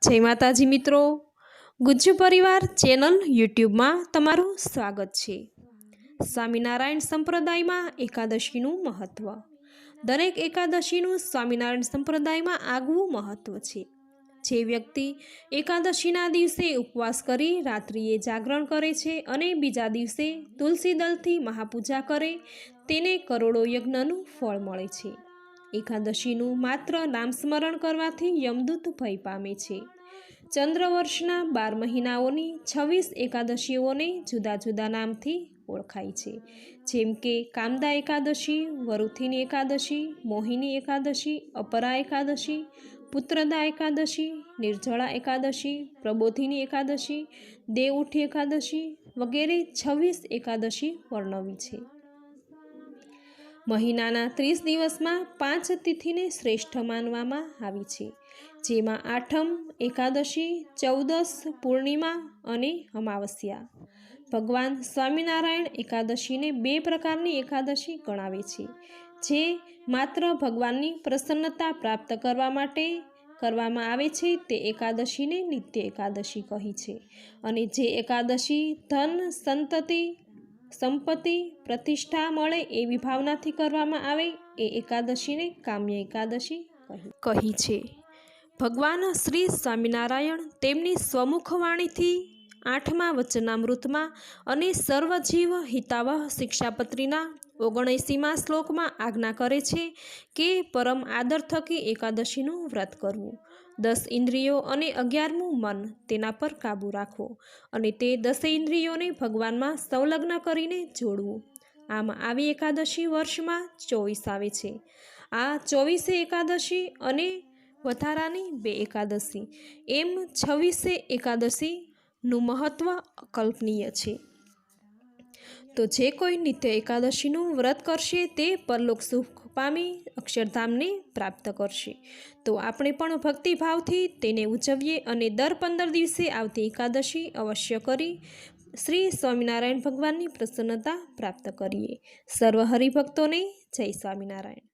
जय माताजी मित्रों, गुज्जू परिवार चेनल यूट्यूब में तमारू स्वागत है। स्वामीनारायण संप्रदाय में एकादशी महत्व। दरेक एकादशी स्वामीनारायण संप्रदाय में आगवू महत्व है। जे व्यक्ति एकादशीना दिवसे उपवास करी रात्रिए जागरण करे छे अने बीजा दिवसे तुलसी दलथी महापूजा करे तेने करोड़ो यज्ञनु फल मळे छे। एकादशीनु मात्र नाम स्मरण करवाथी यमदूत भय पामे छे। चंद्रवर्षना 12 महीनाओनी 26 एकादशीओने जुदा जुदा नामथी ओळखाय छे, जेम के कामदा एकादशी, वरुथिनी एकादशी, मोहिनी एकादशी, अपरा एकादशी, पुत्रदा एकादशी, निर्जला एकादशी, प्रबोधिनी एकादशी, देवउठी एकादशी वगैरे 26 एकादशी वर्णवी छे। महीनाना 30 दिवस में 5 तिथि ने श्रेष्ठ मानवामां आवी छे, जेमां आठम एकादशी, 14 पूर्णिमा अने अमावस्या। भगवान स्वामीनारायण एकादशी ने 2 प्रकारनी एकादशी गणावे छे, जे मात्र भगवाननी प्रसन्नता प्राप्त करवा माटे करवामां आवे छे ते एकादशी ने नित्य एकादशी कही छे। अने जे एकादशी धन संपत्ति प्रतिष्ठा मळे एवी भावनाथी करवामां आवे ए एकादशी ने काम्य एकादशी कही छे। भगवान श्री स्वामीनारायण तेमनी स्वमुखवाणीथी 8मा वचनामृतमां अने सर्वजीव हितावह शिक्षापत्रीना 79मा श्लोकमां आज्ञा करे छे के परम आदर थकी एकादशीनुं व्रत करवुं। 10 इंद्रियों अने 11मुं मन तेना पर काबू राखो अने ते 10 इंद्रियोने भगवान में संलग्न करीने जोड़वुं। आम आवी एकादशी वर्ष में 24 आवे छे। आ 24 एकादशी अने वधारानी 2 एकादशी एम 26 एकादशी नु महत्व अकल्पनीय छे। तो जे कोई नित्य एकादशी व्रत करशे ते परलोक सुख पामी अक्षरधाम ने प्राप्त करशे। तो आपणे पण भक्तिभावथी तेने उजवीए अने दर 15 दिवसे आवती एकादशी अवश्य करी श्री स्वामीनारायण भगवाननी प्रसन्नता प्राप्त करिए। सर्व हरिभक्तों ने जय स्वामीनारायण।